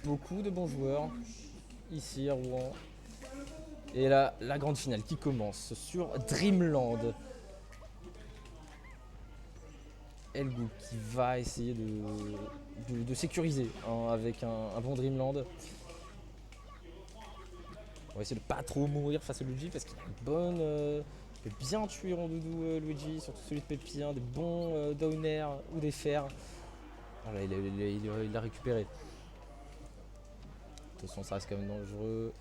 beaucoup de bons joueurs ici à Rouen. Et là, la grande finale qui commence sur Dreamland. Elgou qui va essayer de sécuriser hein, avec un bon Dreamland. On va essayer de pas trop mourir face à Luigi parce qu'il a une bonne. Il peut bien tuer Rondoudou Luigi, surtout celui de Pepi, hein, des bons downers ou des fers. Voilà, il l'a récupéré. Attention, ça reste quand même dangereux.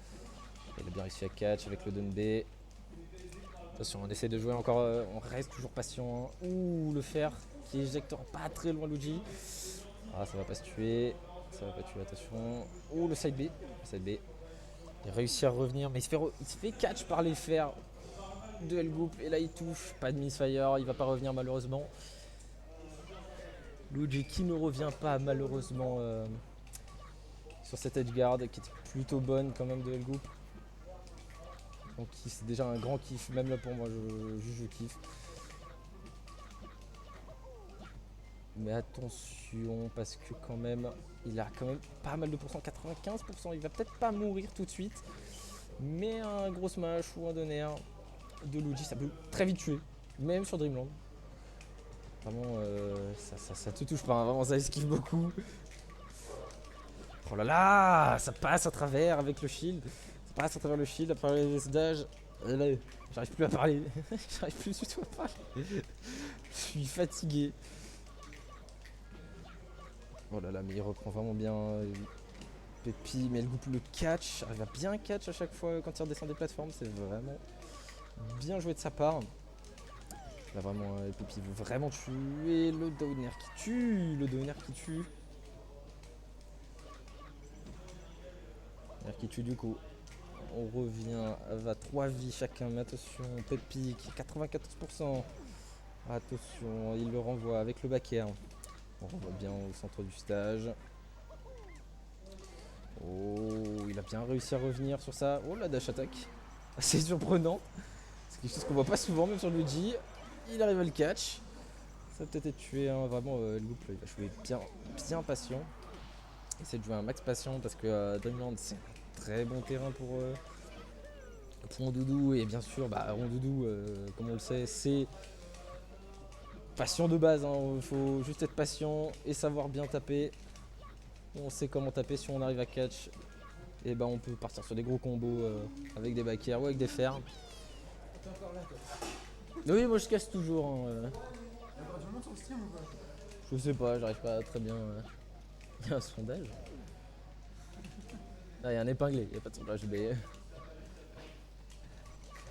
Il a bien réussi à catch avec le down B. Attention, on essaie de jouer encore, on reste toujours patient. Hein. Ouh, le fer qui éjecte pas très loin Luigi. Ah, ça va pas se tuer. Ça va pas tuer, attention. Ouh, le side B. Le side B. Il réussit à revenir, mais il se fait catch par les fers de Elgoop. Et là, il touche. Pas de misfire, il va pas revenir malheureusement. Luigi qui ne revient pas malheureusement sur cette edge guard qui était plutôt bonne quand même de Elgoop. Donc c'est déjà un grand kiff, même là pour moi je kiffe. Mais attention parce que quand même il a quand même pas mal de pourcents, 95%, il va peut-être pas mourir tout de suite. Mais un gros smash ou un donner de Luigi ça peut très vite tuer, même sur Dreamland. Vraiment ça te touche pas, hein, vraiment ça esquive beaucoup. Oh là là, ça passe à travers avec le shield. Ça passe à travers le shield, à travers les dages. J'arrive plus à parler. J'arrive plus du tout à parler. Je suis fatigué. Oh là là, mais il reprend vraiment bien Pepi. Mais le catch, arrive à bien catch à chaque fois quand il redescend des plateformes. C'est vraiment bien joué de sa part. Là vraiment, Pepi veut vraiment tuer le downer qui tue. Le downer qui tue. Qui tue du coup. On revient à 3 vies chacun, mais attention, Pepi qui est 94%. Attention, il le renvoie avec le back air. On renvoie bien au centre du stage. Oh, il a bien réussi à revenir sur ça. Oh la dash attack. Assez surprenant. C'est quelque chose qu'on voit pas souvent, même sur Luigi. Il arrive à le catch. Ça va peut-être être tué, hein. Vraiment, le loop, il va jouer bien patient. Essayer de jouer un max patient parce que Dreamland c'est un très bon terrain pour Rondoudou. Et bien sûr, Rondoudou, comme on le sait, c'est patient de base. Il faut juste être patient et savoir bien taper. On sait comment taper si on arrive à catch. Et on peut partir sur des gros combos avec des back air ou avec des fers. Oui, moi je casse toujours. Hein. Je sais pas, j'arrive pas très bien. Il y a un sondage. Ah, il y a un épinglé, il n'y a pas de sondage. Mais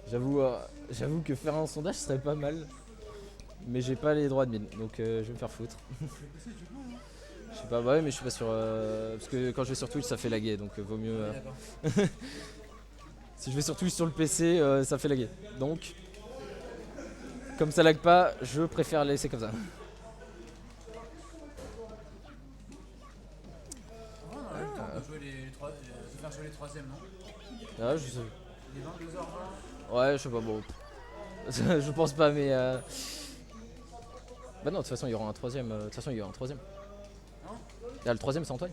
j'avoue que faire un sondage serait pas mal. Mais j'ai pas les droits de mine, donc je vais me faire foutre. Je sais pas, ouais, mais je suis pas sur. Parce que quand je vais sur Twitch, ça fait laguer, donc vaut mieux. Si je vais sur Twitch sur le PC, ça fait laguer. Donc, comme ça lag pas, je préfère laisser comme ça. On a eu le temps de faire jouer les troisièmes, non? Ah, je sais. Il est 22h20. Ouais, je sais pas, bon. Je pense pas, mais. Bah non, de toute façon, il y aura un troisième. De toute façon, il y aura un troisième. Non. Ah, le troisième, c'est Antoine.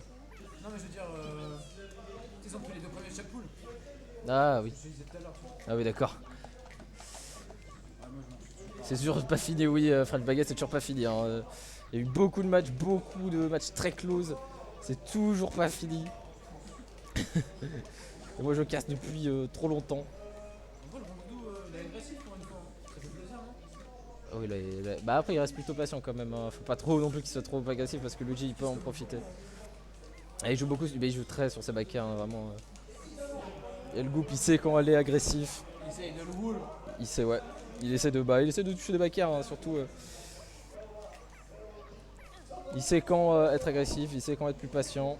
Non, mais je veux dire, ils ont pris les deux premiers de chaque poule. Ah oui. Je disais tout à l'heure, tu vois. Ah oui, d'accord. Ah, moi je m'en fous. C'est sûr, pas fini, oui, Fred Baguette, c'est toujours pas fini. Hein. Il y a eu beaucoup de matchs très close. C'est toujours pas fini. Et moi, je casse depuis trop longtemps. En vrai, le Rondoudou, il est agressif pour une fois. Hein. Ça fait plaisir, non? Ah oui, bah après, il reste plutôt patient quand même. Hein. Faut pas trop non plus qu'il soit trop agressif parce que Luigi, il peut en profiter. Et il joue beaucoup, il joue très sur ses backers, hein, vraiment. Et le Goop, il sait quand aller agressif. Il essaye de le wool. Il sait, ouais. Il essaie de toucher des backers, hein, surtout. Il sait quand être agressif, il sait quand être plus patient.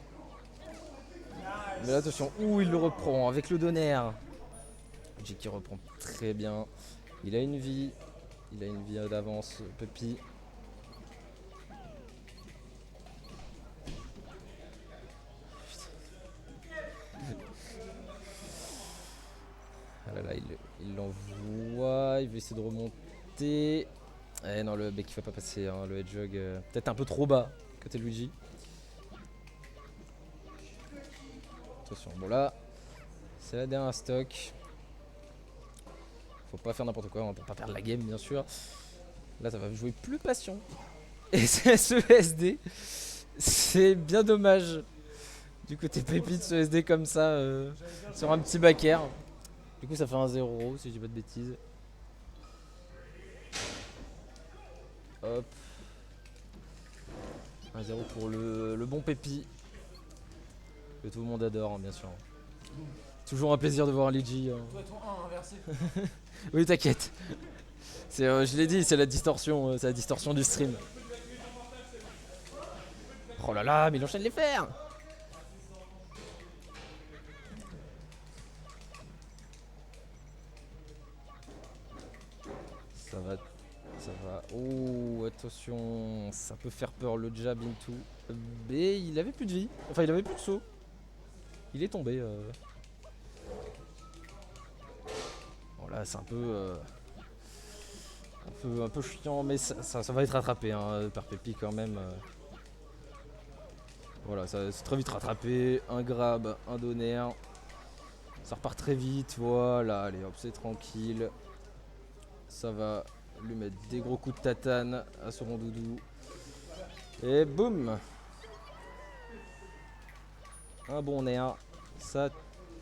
Mais là, attention, où il le reprend avec le donner. Luigi qui reprend très bien. Il a une vie d'avance, Pepi. Ah là là, il l'envoie, il veut essayer de remonter. Eh non, le mec il va pas passer, hein, le hedgehog peut-être un peu trop bas côté Luigi. Attention, bon là, c'est la dernière stock. Faut pas faire n'importe quoi, on peut pas perdre la game bien sûr. Là ça va jouer plus patient. Et c'est ce SD. C'est bien dommage. Du côté pépite ce SD comme ça sur un petit backer. Du coup ça fait un 0 si je dis pas de bêtises. Hop. 1-0 pour le bon Pépi. Que tout le monde adore hein, bien sûr. Toujours un plaisir de voir Luigi. Toi ton 1 inversé. Oui t'inquiète. Je l'ai dit, c'est la distorsion du stream. Oh là là, mais il enchaîne les fers. Ça va. Oh, attention, ça peut faire peur le jab into. Mais il avait plus de vie. Enfin, il avait plus de saut. Il est tombé. Bon, là, c'est un peu chiant, mais ça va être rattrapé hein, par Pépi quand même. Voilà, ça c'est très vite rattrapé. Un grab, un donner. Ça repart très vite. Voilà, allez, hop, c'est tranquille. Ça va lui mettre des gros coups de tatane à son rondoudou. Et boum. Un bon air. Ça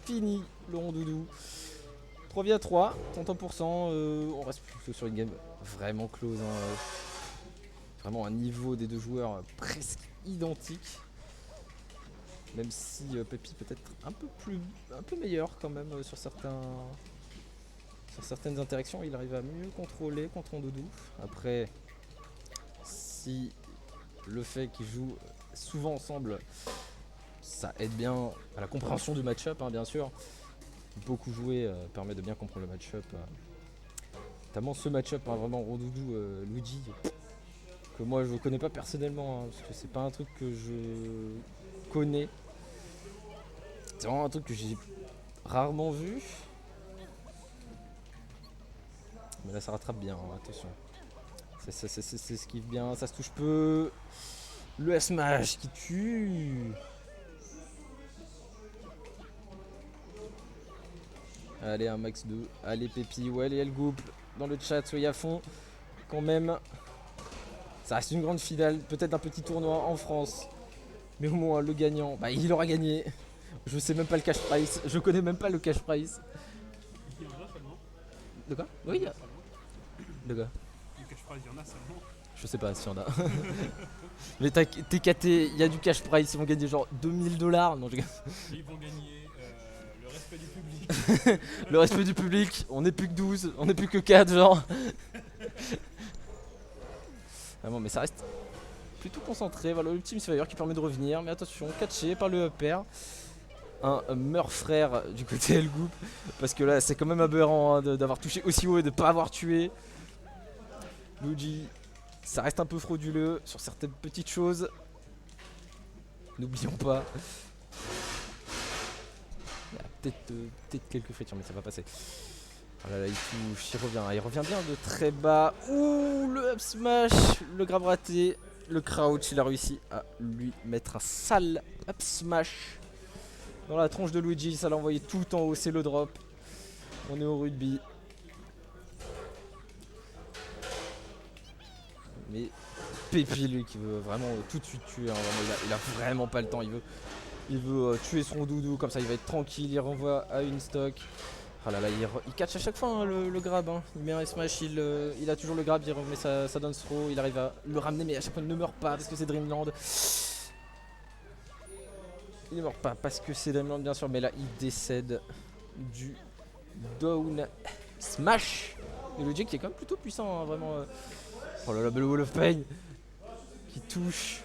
finit le rondoudou. 3-3, 31%. On reste plutôt sur une game vraiment close. Hein. Vraiment un niveau des deux joueurs presque identique. Même si Pépi peut-être un peu meilleur quand même sur certaines interactions, il arrive à mieux contrôler contre Rondoudou. Après, si le fait qu'ils jouent souvent ensemble, ça aide bien à la compréhension du match-up, hein, bien sûr. Beaucoup jouer permet de bien comprendre le match-up. Notamment ce match-up, hein, vraiment Rondoudou, Luigi, que moi je connais pas personnellement, hein, parce que c'est pas un truc que je connais. C'est vraiment un truc que j'ai rarement vu. Mais là ça rattrape bien, hein, attention. C'est ce qui est bien, ça se touche peu. Le smash qui tue. Allez, un max 2. Allez Pépi, ouais, allez Elgoup dans le chat, soyez à fond. Quand même, ça reste une grande finale, peut-être un petit tournoi en France. Mais au moins le gagnant, bah il aura gagné. Je sais même pas le cash price, je connais même pas le cash price. Il y en a seulement. De quoi? Oui, il y a. De quoi? Le cash prize, il y en a seulement. Je sais pas s'il y en a. Mais TKT, il y a du cash price, ils vont gagner genre $2000. Non, je... Ils vont gagner le respect du public. Le respect du public, on n'est plus que 12, on n'est plus que 4 genre. Ah bon, mais ça reste plutôt concentré. Voilà le Ultimate Fire qui permet de revenir. Mais attention, catché par le upper. Un meurt frère du côté Elgoup. Parce que là, c'est quand même aberrant hein, d'avoir touché aussi haut et de ne pas avoir tué. Luigi, ça reste un peu frauduleux sur certaines petites choses. N'oublions pas. Il y a peut-être quelques fritures, mais ça va passer. Oh là là, il touche, il revient bien de très bas. Ouh, le up smash, le grab raté, le crouch, il a réussi à lui mettre un sale up smash dans la tronche de Luigi, ça l'a envoyé tout en haut, c'est le drop. On est au rugby. Mais Pépi, lui, qui veut vraiment tout de suite tuer, hein, vraiment, il a vraiment pas le temps, il veut tuer son doudou, comme ça il va être tranquille, il renvoie à une stock. Ah là là, il catch à chaque fois hein, le grab, hein. Il met un smash, il a toujours le grab, il remet sa down throw, il arrive à le ramener mais à chaque fois il ne meurt pas parce que c'est Dreamland. Il ne meurt pas parce que c'est Dreamland bien sûr, mais là il décède du down smash. Et le Jake qui est quand même plutôt puissant, hein, vraiment. Oh là là, le Wall of Pain qui touche.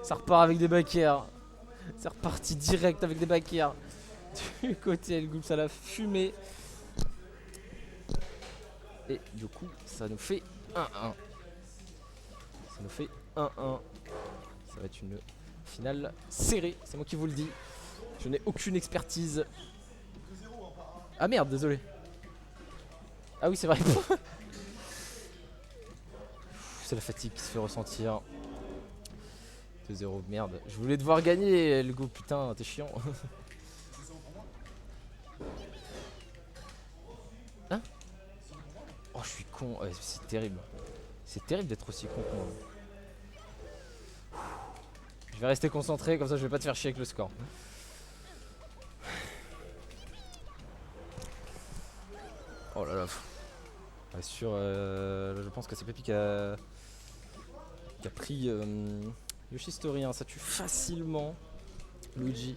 Ça repart avec des backers. C'est reparti direct avec des backers. Du côté Elgoup, ça l'a fumé. Et du coup, ça nous fait 1-1. Ça nous fait 1-1. Ça va être une finale serrée, c'est moi qui vous le dis. Je n'ai aucune expertise. Ah merde, désolé. Ah oui, c'est vrai. C'est la fatigue qui se fait ressentir. 2-0, merde. Je voulais devoir gagner, le go, putain, t'es chiant. Hein? Oh, je suis con, ouais, c'est terrible. C'est terrible d'être aussi con que moi. Je vais rester concentré, comme ça je vais pas te faire chier avec le score. Oh là là. Ouais, je pense que c'est Pépi qui a pris Yoshi Story, hein. Ça tue facilement Luigi.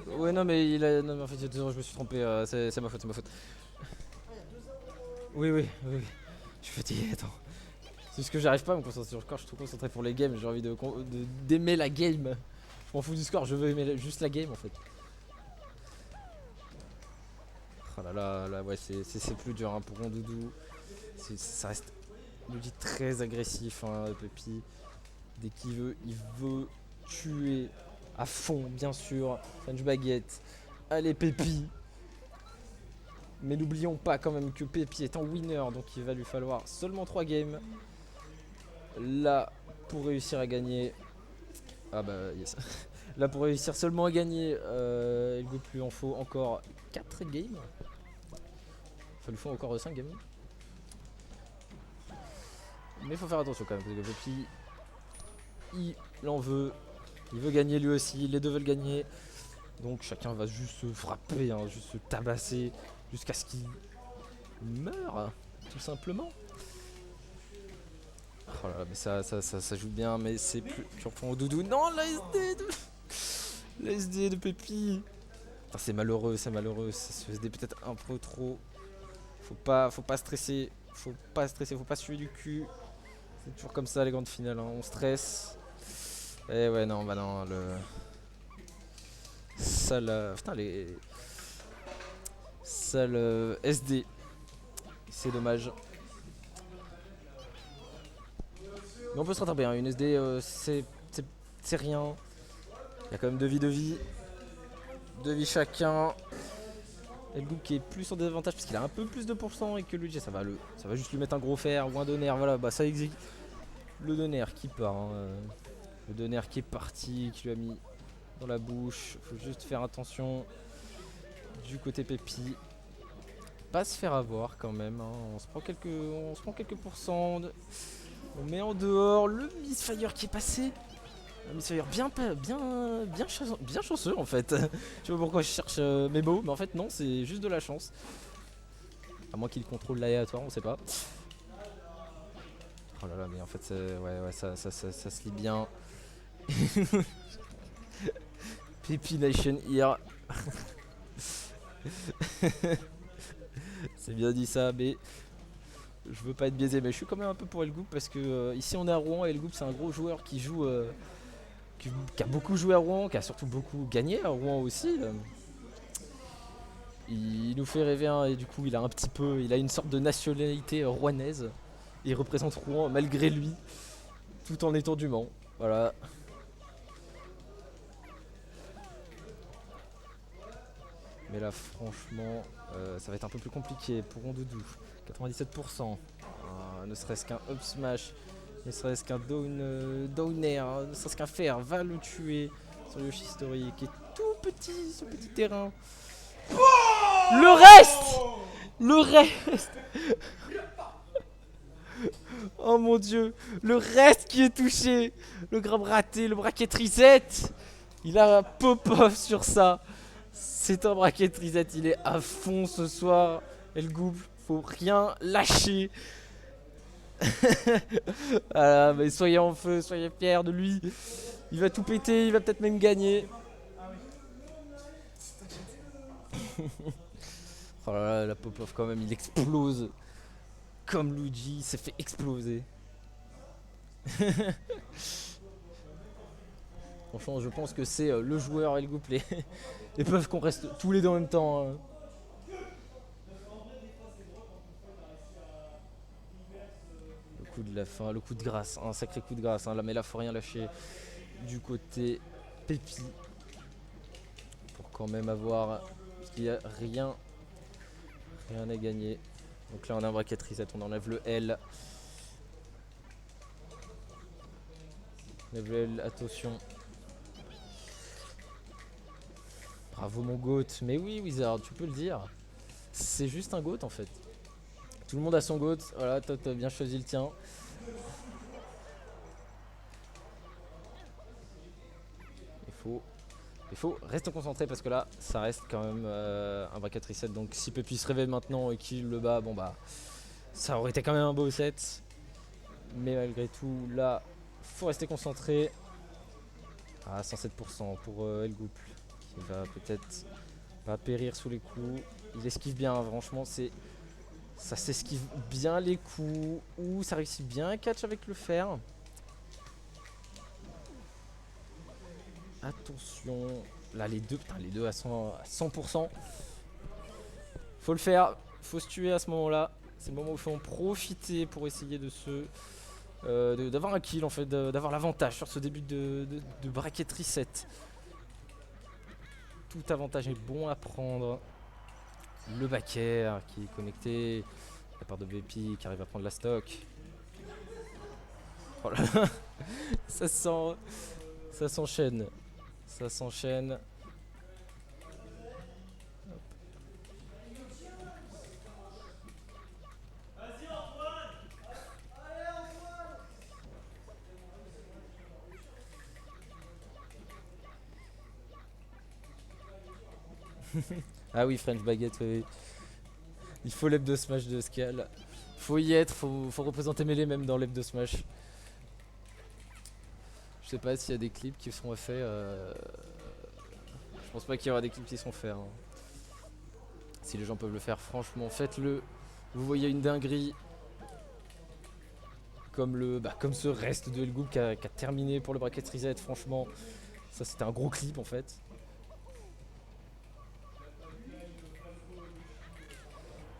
Ouais, non mais non mais en fait il y a 2 ans je me suis trompé, c'est ma faute, c'est ma faute. Oui, oui, oui, oui. Je suis fatigué, attends. C'est juste que j'arrive pas à me concentrer sur le score, je suis trop concentré pour les games, j'ai envie d'aimer la game. Je m'en fous du score, je veux aimer juste la game en fait. Oh là là, là ouais, c'est plus dur hein, pour Rondoudou. Ça reste Luigi très agressif, hein, Pépi. Dès il veut tuer à fond, bien sûr. French Baguette. Allez, Pépi. Mais n'oublions pas quand même que Pépi est en winner, donc il va lui falloir seulement 3 games. Là, pour réussir à gagner. Ah bah, yes. Là, pour réussir seulement à gagner, il ne lui en faut encore 4 games. Enfin, il lui faut encore 5 games. Mais il faut faire attention quand même, parce que Pépi, il en veut. Il veut gagner lui aussi, les deux veulent gagner. Donc chacun va juste se frapper, hein, juste se tabasser, jusqu'à ce qu'il meure, tout simplement. Oh là là, mais ça joue bien, mais c'est plus dur pour Doudou. Non, la SD de Pépi. C'est malheureux, c'est malheureux. Ce SD peut-être un peu trop. Faut pas stresser. Faut pas stresser, faut pas suer du cul. C'est toujours comme ça les grandes finales, hein. On stresse. Et ouais, non, bah non, sale. Putain, les. Sale SD. C'est dommage. Mais on peut se rattraper, hein. Une SD, c'est rien. Il y a quand même 2 vies. 2 vies chacun. Et le Goop qui est plus en désavantage parce qu'il a un peu plus de pourcent et que Luigi ça va juste lui mettre un gros fer ou un donner. Voilà, bah ça existe. Le donner qui part. Hein. Le donner qui est parti, qui lui a mis dans la bouche. Faut juste faire attention du côté Pépi. Pas se faire avoir quand même. Hein. On se prend quelques pourcents. On met en dehors le Misfire qui est passé. Un Misfire bien chanceux en fait. Je sais pas pourquoi je cherche mes mots, mais en fait non, c'est juste de la chance. À moins qu'il contrôle l'aléatoire, on sait pas. Oh là là, mais en fait, ouais, ça se lit bien. Pépi Nation here. C'est bien dit ça, mais je veux pas être biaisé, mais je suis quand même un peu pour Elgoop parce que ici on est à Rouen et Elgoop c'est un gros joueur qui joue, qui a beaucoup joué à Rouen, qui a surtout beaucoup gagné à Rouen aussi. Il nous fait rêver hein, et du coup il a une sorte de nationalité rouennaise. Il représente Rouen malgré lui, tout en étant du Mans. Voilà. Mais là franchement ça va être un peu plus compliqué pour Rondoudou. 97%. Ne serait-ce qu'un up smash, ne serait-ce qu'un downer, ne serait-ce qu'un fer va le tuer sur Yoshi Story qui est tout petit, ce petit terrain. Le reste Oh mon dieu, le reste qui est touché. Le grab raté, le bracket reset. Il a un pop-off sur ça. C'est un bracket reset, il est à fond ce soir. Elgoop, faut rien lâcher. Voilà, mais soyez en feu, soyez fiers de lui. Il va tout péter, il va peut-être même gagner. Oh là là, la pop-off quand même, il explose. Comme Luigi s'est fait exploser. Franchement, je pense que c'est le joueur et le groupe. Les peuvent qu'on reste tous les deux en même temps. Hein. Le coup de la fin, le coup de grâce, un sacré coup de grâce. Hein. Là, mais là, faut rien lâcher du côté Pépi. Pour quand même avoir. Parce qu'il n'y a rien à gagner. Donc là, on a un bracket reset, on enlève le L. Level, attention. Bravo mon goat. Mais oui, Wizard, tu peux le dire. C'est juste un goat en fait. Tout le monde a son goat. Voilà, toi, t'as bien choisi le tien. Il faut rester concentré parce que là, ça reste quand même un bracket reset. Donc si Pepi se réveille maintenant et qu'il le bat, bon bah, ça aurait été quand même un beau set. Mais malgré tout, là, faut rester concentré. Ah, 107% pour Elgoup qui va peut-être pas périr sous les coups. Il esquive bien, franchement, ça s'esquive bien les coups. Ou ça réussit bien un catch avec le fer. Attention. Là, les deux à 100%. Faut le faire. Faut se tuer à ce moment-là. C'est le moment où il faut en profiter pour essayer d'avoir un kill en fait, d'avoir l'avantage sur ce début de bracket reset. Tout avantage est bon à prendre. Le backer qui est connecté. La part de BP qui arrive à prendre la stock. Oh là là. Ça s'enchaîne. Ça s'enchaîne. Ah oui, French Baguette, oui. Il faut l'hebdo smash de Scal. Faut y être, faut représenter Melee même dans l'hebdo smash. Je sais pas s'il y a des clips qui seront faits. Je pense pas qu'il y aura des clips qui seront faits. Hein. Si les gens peuvent le faire, franchement, faites-le. Vous voyez une dinguerie. Comme ce reste de Elgoup qui a terminé pour le bracket reset. Franchement, ça c'était un gros clip en fait.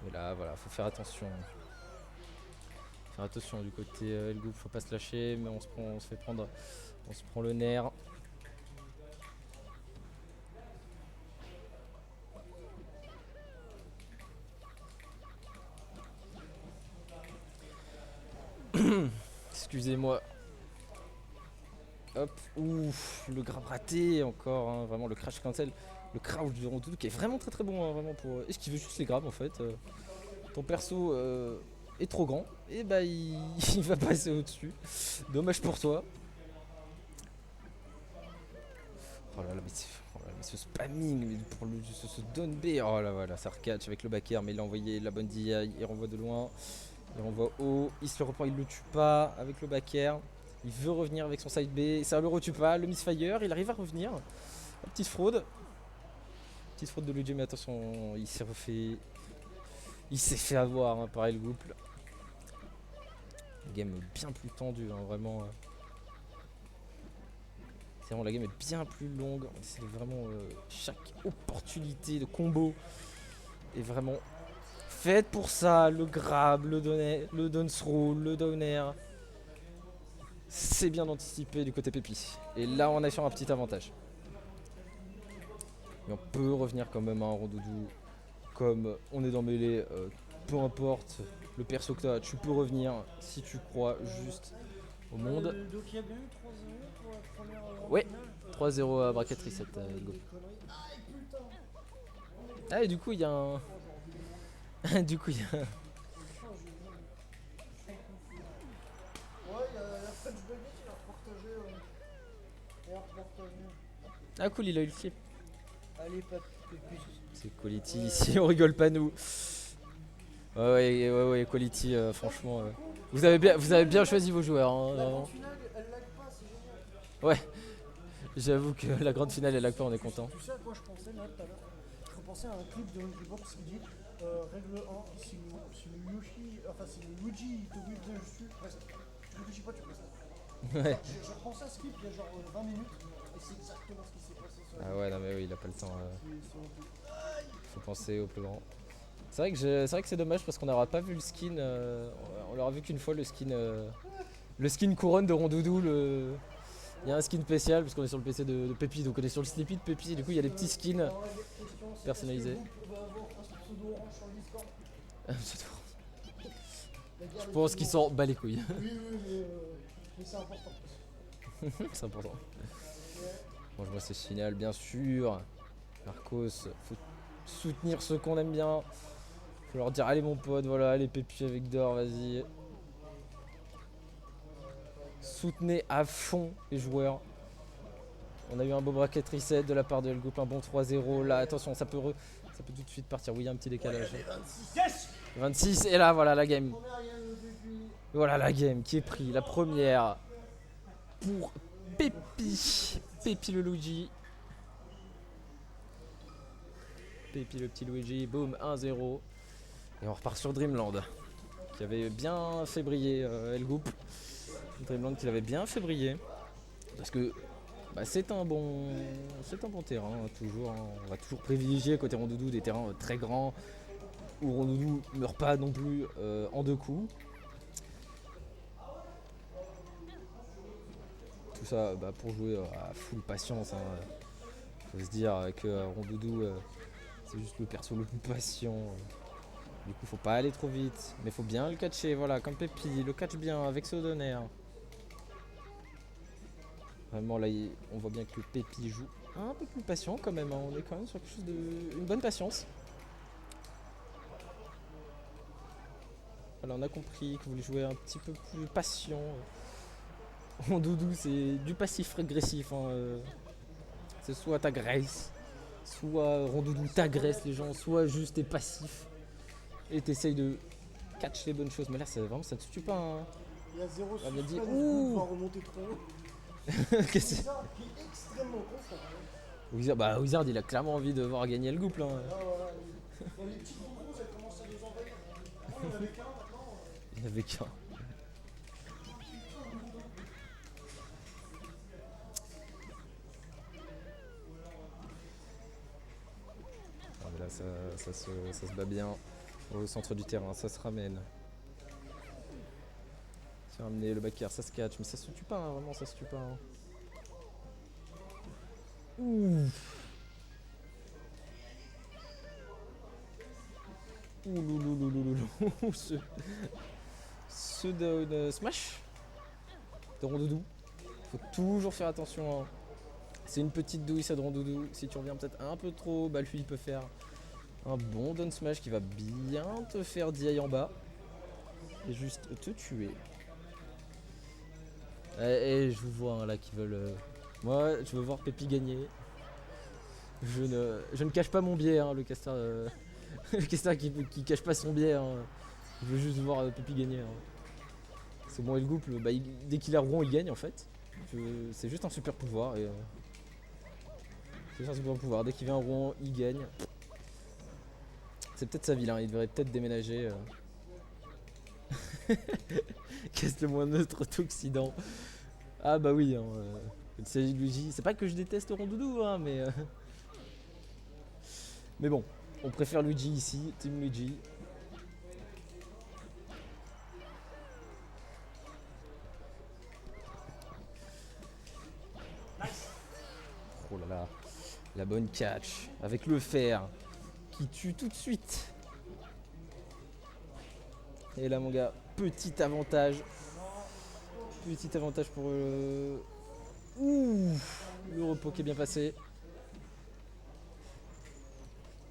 Et là, voilà, faut faire attention. Faire attention du côté Elgoup, faut pas se lâcher, mais on se prend le nerf. Excusez-moi. Hop, ouf, le grab raté encore, hein, vraiment le crash cancel, le crouch de Rondoudou qui est vraiment très très bon, hein, vraiment pour esquiver juste les grabs en fait. Ton perso est trop grand, et bah il va passer au-dessus. Dommage pour toi. Oh là là, mais ce spamming mais pour ce down B, oh là voilà, ça recatch avec le backer, mais il a envoyé la bonne DI, il renvoie de loin, il renvoie haut, il se le reprend, il le tue pas avec le backer. Il veut revenir avec son side B, ça le retue pas, le misfire, il arrive à revenir. La petite fraude. Petite fraude de Luigi, mais attention, il s'est refait. Il s'est fait avoir hein, par Elgoup. Game bien plus tendue, hein, vraiment. C'est vraiment la game est bien plus longue. C'est vraiment chaque opportunité de combo est vraiment faite pour ça. Le grab, le down throw, le down air. C'est bien anticipé du côté Pépi. Et là, on est sur un petit avantage. Mais on peut revenir quand même à un Rondoudou. Comme on est dans mêlée, peu importe le perso que tu as, tu peux revenir si tu crois juste au monde. Donc il y a bien eu 3-0 pour la première. Ouais, 3-0 à bracket reset. Go. Ah, et du coup, il y a un. Du coup, il y a. Ouais, il y a French Baguette, il a repartagé. Ah, cool, il a eu le clip. Allez, pas de plus. C'est Quality ici, on rigole pas nous. Ouais, Quality, franchement. Vous avez bien choisi vos joueurs. Hein, La vraiment. grande finale, elle lag pas, c'est génial. Ouais, j'avoue que la grande finale, elle lag pas, on est content. Tu sais à quoi je pensais là tout à l'heure? Je repensais à un clip de Box qui dit règle 1, si le Yoshi, enfin si le Luigi te whip dessus, reste. Tu réfléchis pas, tu restes. Ouais. Je repensais à ce clip il y a genre 20 minutes et c'est exactement ce qui s'est passé sur Ah ouais, non mais oui, il a pas le temps. c'est honteux. Faut penser au plus grand. C'est vrai que c'est dommage parce qu'on n'aura pas vu le skin. On l'aura vu qu'une fois le skin couronne de Rondoudou. Il y a un skin spécial parce qu'on est sur le PC de Pépi, donc on est sur le Sleepy de Pépi. Et du coup, il y a des petits skins Alors la question c'est personnalisés. on va avoir un pseudo orange sur le Discord. La guerre Je des pense qu'ils pseudos. s'en bat les couilles. Oui, mais c'est important. C'est important. Bon, je vois ces finales, bien sûr. Marcos, faut soutenir ceux qu'on aime bien. Faut leur dire, allez mon pote, voilà, allez Pépi avec d'or, vas-y. Soutenez à fond les joueurs. On a eu un beau bracket reset de la part de L-Group, un bon 3-0. Là, attention, ça peut tout de suite partir. Oui, il y a un petit décalage. Yes. 26, et là, voilà la game. Première game de Pépi. Voilà la game qui est prise. La première pour Pépi. Pépi le Luigi. Pépi le petit Luigi. Boum, 1-0. Et on repart sur Dreamland, qui avait bien fait briller L-Group. Dreamland qui l'avait bien fait briller. Parce que bah, c'est un bon terrain, toujours. Hein. On va toujours privilégier côté Rondoudou des terrains très grands, où Rondoudou ne meurt pas non plus en 2 coups. Tout ça bah, pour jouer à full patience. Hein. Faut se dire que Rondoudou, c'est juste le perso le plus patient. Du coup, faut pas aller trop vite, mais faut bien le catcher. Voilà, comme Pépi, le catch bien avec ce Donner. Vraiment, là, on voit bien que Pépi joue un peu plus patient quand même. Hein. On est quand même sur quelque chose une bonne patience. Voilà, on a compris que vous voulez jouer un petit peu plus patient. Rondoudou, c'est du passif régressif. Hein. C'est soit t'agresses, soit Rondoudou t'agresse les gens, soit juste t'es passif et t'essayes de catch les bonnes choses. Mais là, vraiment, ça ne se tue pas. Hein. Il y a 0 On a dit, suspense, ouh. on va remonter trop haut. Qu'est-ce que c'est Wizard qui est extrêmement constant. Wizard, il a clairement envie de voir gagner le groupe là. Ah, voilà. Dans les petites grosses, elles commencent à nous envahir. Oh, il y en avait qu'un maintenant. Il n'y avait qu'un. Ah, mais là, ça se bat bien au centre du terrain, ça se ramène. C'est ramené le back air, ça se catch, mais ça se tue pas, hein, vraiment, ça se tue pas. Hein. Ouh. Ouh, ce de smash de Rondoudou. Faut toujours faire attention. Hein. C'est une petite douille ça de Rondoudou. Si tu reviens peut-être un peu trop, bah lui il peut faire un bon down smash qui va bien te faire DI en bas. Et juste te tuer. Et je vous vois hein, là qui veulent. Moi je veux voir Pépi gagner. Je ne cache pas mon biais, hein, le caster. Le caster qui cache pas son biais. Hein. Je veux juste voir Pépi gagner. Hein. C'est bon, et le couple, bah, dès qu'il a rond, il gagne en fait. C'est juste un super pouvoir. Et, c'est juste un super pouvoir. Dès qu'il vient en rond, il gagne. C'est peut-être sa ville, hein. Il devrait peut-être déménager. Qu'est-ce le moins neutre Toxidant. Ah bah oui, hein, il s'agit de Luigi. C'est pas que je déteste Rondoudou, hein, mais bon, on préfère Luigi ici, Team Luigi. Oh là là, la bonne catch avec le fer qui tue tout de suite. Et là mon gars, petit avantage. Petit avantage pour Ouh, le repos qui est bien passé.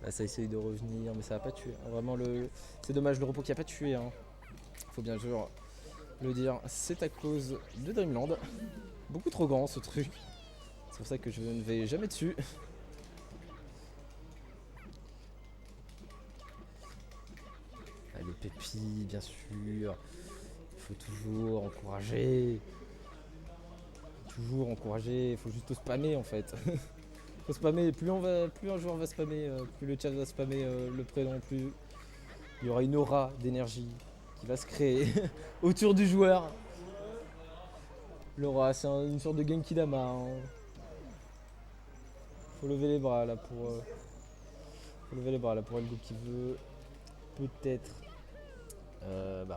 Là ça essaye de revenir mais ça va pas tuer. Vraiment c'est dommage le repos qui a pas tué. Hein. Faut bien sûr le dire, c'est à cause de Dreamland. Beaucoup trop grand ce truc. C'est pour ça que je ne vais jamais dessus. Allez Pépi, bien sûr. Il faut toujours encourager. Il faut juste spammer en fait. Faut spammer, plus un joueur va spammer, plus le chat va spammer le prénom, plus il y aura une aura d'énergie qui va se créer autour du joueur. L'aura, c'est une sorte de Genki Dama. Hein. Faut lever les bras là pour Elgo qui veut peut-être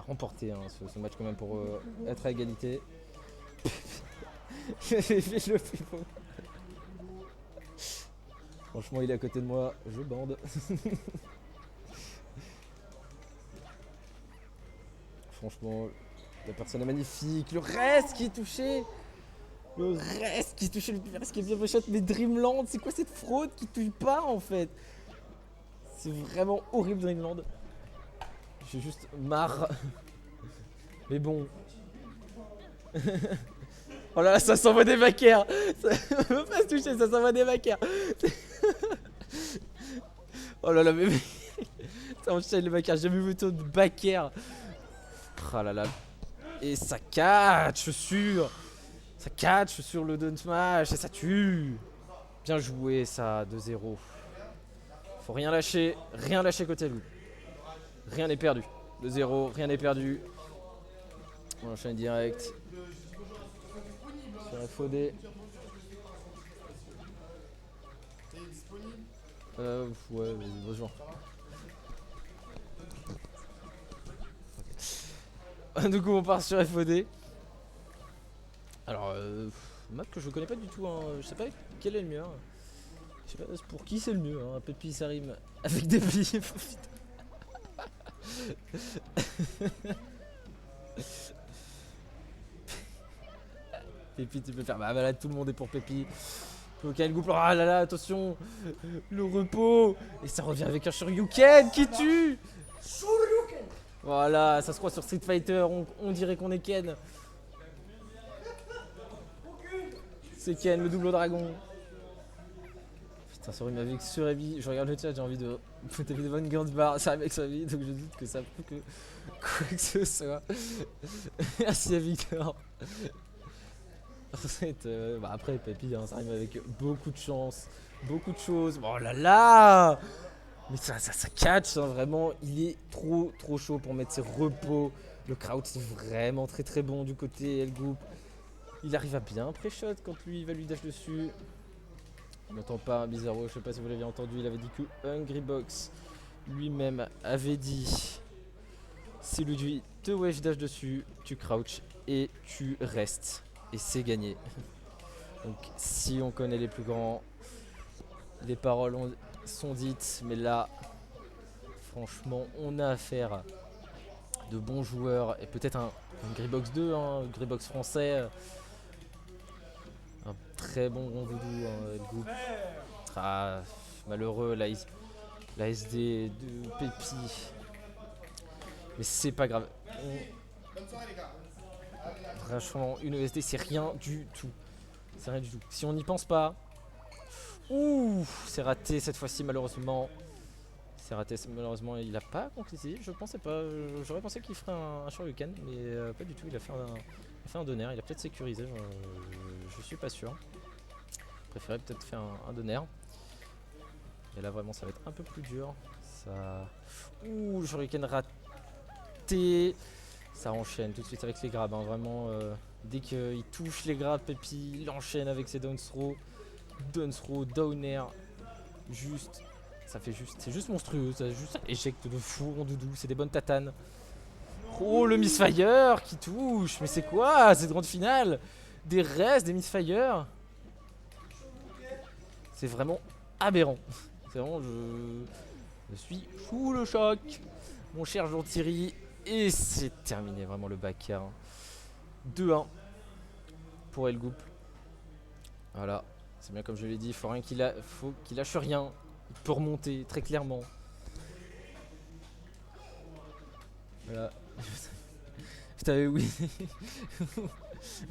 remporter hein, ce match quand même pour être à égalité. Le flippo. Franchement il est à côté de moi, je bande. Franchement la personne est magnifique, le reste qui est touché. Le reste qui touche le plus, reste qui est bien shot, mais Dreamland, c'est quoi cette fraude qui touche pas en fait? C'est vraiment horrible Dreamland. J'ai juste marre. Mais bon. Oh là là, ça s'envoie des backers. Ça ne veut pas se toucher, ça s'envoie des backers. Oh là là, mais ça enchaîne les backers. J'ai jamais vu autant de backers. Oh là là. Et ça catch sur. Ça catch sur le down smash et ça tue. Bien joué ça, 2-0. Faut rien lâcher côté loup. Rien n'est perdu. 2-0, rien n'est perdu. On enchaîne direct. Sur FOD. Ouais, vas-y, bonjour. Okay. Du coup, on part sur FOD. Alors, map que je connais pas du tout, hein. Je sais pas quel est le mien. Je sais pas pour qui c'est le mieux, hein. Pépi ça rime avec des billes. Pépi, tu peux faire. Bah là, tout le monde est pour Pépi. Ok, le groupe. Ah là là, attention. Le repos. Et ça revient avec un Shoryuken qui tue. Shoryuken. Voilà, ça se croit sur Street Fighter. On dirait qu'on est Ken. C'est Ken, le double dragon. Putain, ça rime avec Surebi. Je regarde le chat, j'ai envie de foutre des bonnes grandes barres. Ça rime avec Surebi, donc je doute que ça peut que quoi que ce soit. Merci à Victor. Bah après, Pépi, hein, ça rime avec beaucoup de chance, beaucoup de choses. Oh là là. Mais ça catch, hein, vraiment. Il est trop chaud pour mettre ses repos. Le crowd, c'est vraiment très bon du côté L Group. Il arrive à bien pré-shot quand lui il va lui dash dessus. On n'entend pas Bizarro, je sais pas si vous l'avez entendu, il avait dit que Hungrybox lui-même avait dit si lui te wedge dash dessus, tu crouch et tu restes. Et c'est gagné. Donc si on connaît les plus grands, les paroles sont dites, mais là, franchement, on a affaire à de bons joueurs et peut-être un Hungrybox 2, un Hungrybox français. Un très bon Rondoudou, le groupe. Ah, malheureux, la SD de Pépi. Mais c'est pas grave. Franchement, une ESD, c'est rien du tout. C'est rien du tout. Si on n'y pense pas. Ouh, c'est raté cette fois-ci, malheureusement. C'est raté, malheureusement, il a pas concrétisé. Je pensais pas. J'aurais pensé qu'il ferait un Shoryuken, mais pas du tout. Il a fait un donner. Il a peut-être sécurisé. Je suis pas sûr. Préférais peut-être faire un donner. Et là vraiment ça va être un peu plus dur. Ça. Ouh, le Shuriken raté. Ça enchaîne tout de suite avec les grabs. Hein. Vraiment, dès qu'il touche les grabs, Pépi, il enchaîne avec ses down throw. Down throw, down air. Juste. Ça fait juste. C'est juste monstrueux. Ça juste éjecte de fou en doudou. C'est des bonnes tatanes. Oh, le Misfire qui touche. Mais c'est quoi cette grande finale? Des restes, des Misfire. C'est vraiment aberrant. C'est vraiment, je suis sous le choc, mon cher Jean-Thierry. Et c'est terminé, vraiment le backer. 2-1 pour El Goup. Voilà, c'est bien comme je l'ai dit, faut qu'il lâche rien. Il peut remonter très clairement. Voilà. Putain, oui.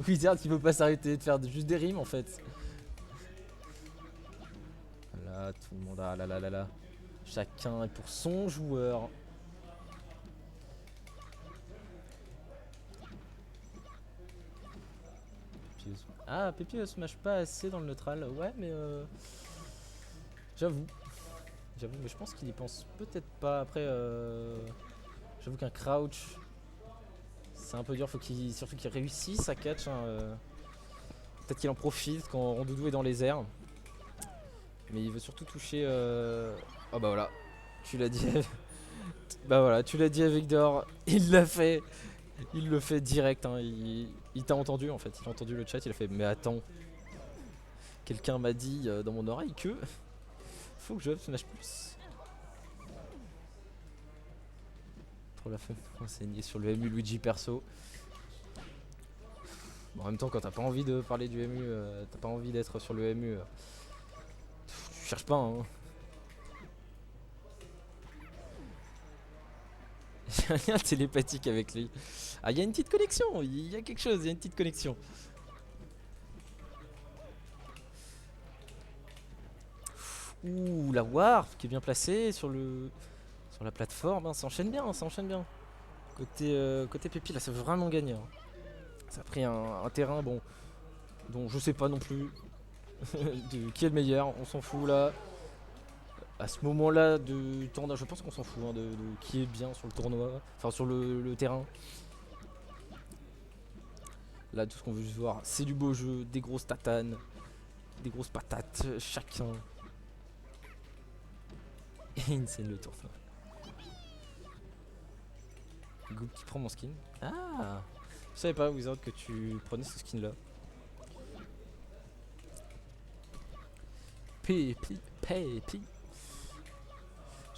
Wizard qui veut pas s'arrêter de faire juste des rimes en fait. Là, tout le monde a là. Chacun est pour son joueur. Ah, Pépi ne smash pas assez dans le neutral. Ouais, mais j'avoue, mais je pense qu'il y pense peut-être pas. Après, j'avoue qu'un crouch, c'est un peu dur. Faut surtout qu'il réussisse à catch. Hein, peut-être qu'il en profite quand Rondoudou est dans les airs. Mais il veut surtout toucher. Oh bah voilà, tu l'as dit. Bah voilà, tu l'as dit à Victor. Il l'a fait. Il le fait direct. Hein. Il t'a entendu en fait. Il a entendu le chat. Il a fait. Mais attends. Quelqu'un m'a dit dans mon oreille que. Faut que je smash plus. Trop la fun. Enseigné sur le MU Luigi perso. Bon, en même temps, quand t'as pas envie de parler du MU, t'as pas envie d'être sur le MU, tu cherches pas, hein. J'ai un lien télépathique avec lui. Ah, il y a une petite connexion, il y a quelque chose, il y a une petite connexion. Ouh, la Warp qui est bien placée sur la plateforme, hein, ça enchaîne bien, ça enchaîne bien. Côté Pépi, là, ça veut vraiment gagner, hein. Ça a pris un terrain, bon, dont je sais pas non plus qui est le meilleur, on s'en fout là. À ce moment-là de tournoi, je pense qu'on s'en fout, hein, de qui est bien sur le tournoi, enfin sur le terrain. Là, tout ce qu'on veut juste voir, c'est du beau jeu, des grosses tatanes, des grosses patates, chacun. Et insane le tour, ça. Goop qui prend mon skin. Ah, je savais pas, Wizard, que tu prenais ce skin là. Pépi.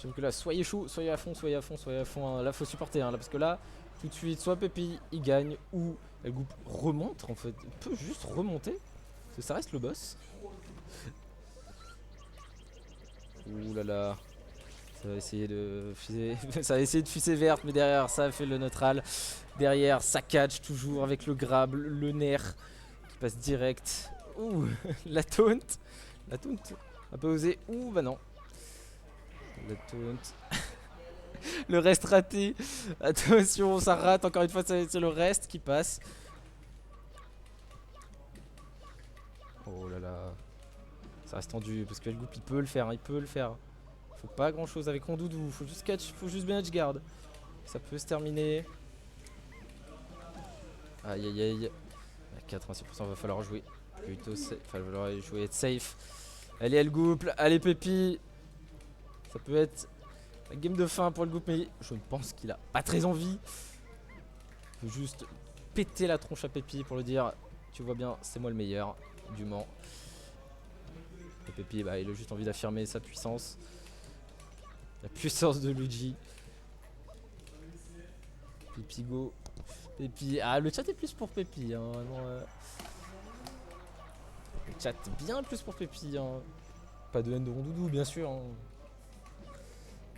J'aime que là, soyez chaud, soyez à fond, soyez à fond, soyez à fond, hein. Là, faut supporter, hein, là, parce que là, tout de suite, soit Pépi il gagne, ou le Goop remonte en fait. Il peut juste remonter, parce que ça reste le boss. Ouh là là. Ça va essayer de fuser, ça va essayer de fuser verte, mais derrière ça fait le neutral. Derrière ça catch toujours avec le grab, le nerf qui passe direct. Ouh, la taunt. La taunt un peu osé. Ouh bah non. La taunt. Le reste raté. Attention, ça rate. Encore une fois, c'est le reste qui passe. Oh là là. Ça reste tendu parce que le Goop il peut le faire, hein, il peut le faire. Faut pas grand chose avec Rondoudou, faut juste catch, faut juste bien guard. Ça peut se terminer. Aïe aïe aïe. À 86% va falloir jouer plutôt safe. Enfin, il va falloir jouer être safe. Allez le Goop, allez Pépi. Ça peut être la game de fin pour le Goop, mais je pense qu'il a pas très envie. Il faut juste péter la tronche à Pépi pour le dire tu vois bien, c'est moi le meilleur du Mans. Et Pépi, bah, il a juste envie d'affirmer sa puissance. La puissance de Luigi. Pépi go. Pépi. Ah, le chat est plus pour Pépi, hein, vraiment, le chat est bien plus pour Pépi, hein. Pas de haine de Rondoudou, bien sûr, hein.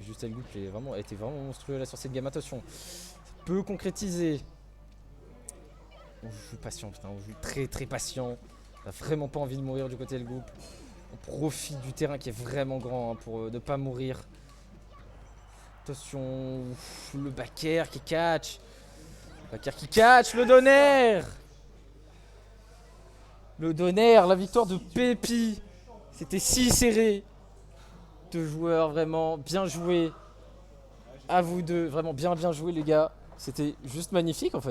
Juste El Goop a été vraiment monstrueux là sur cette game. Attention, ça peut concrétiser. On joue patient, putain, on joue très très patient. On a vraiment pas envie de mourir du côté El Goop. On profite du terrain qui est vraiment grand, hein, pour ne pas mourir. Attention, le backer qui catch. Backer qui catch, le donner. Le donner, la victoire de Pépi. C'était si serré. Deux joueurs vraiment bien joués. À vous deux, vraiment bien joué les gars. C'était juste magnifique en fait.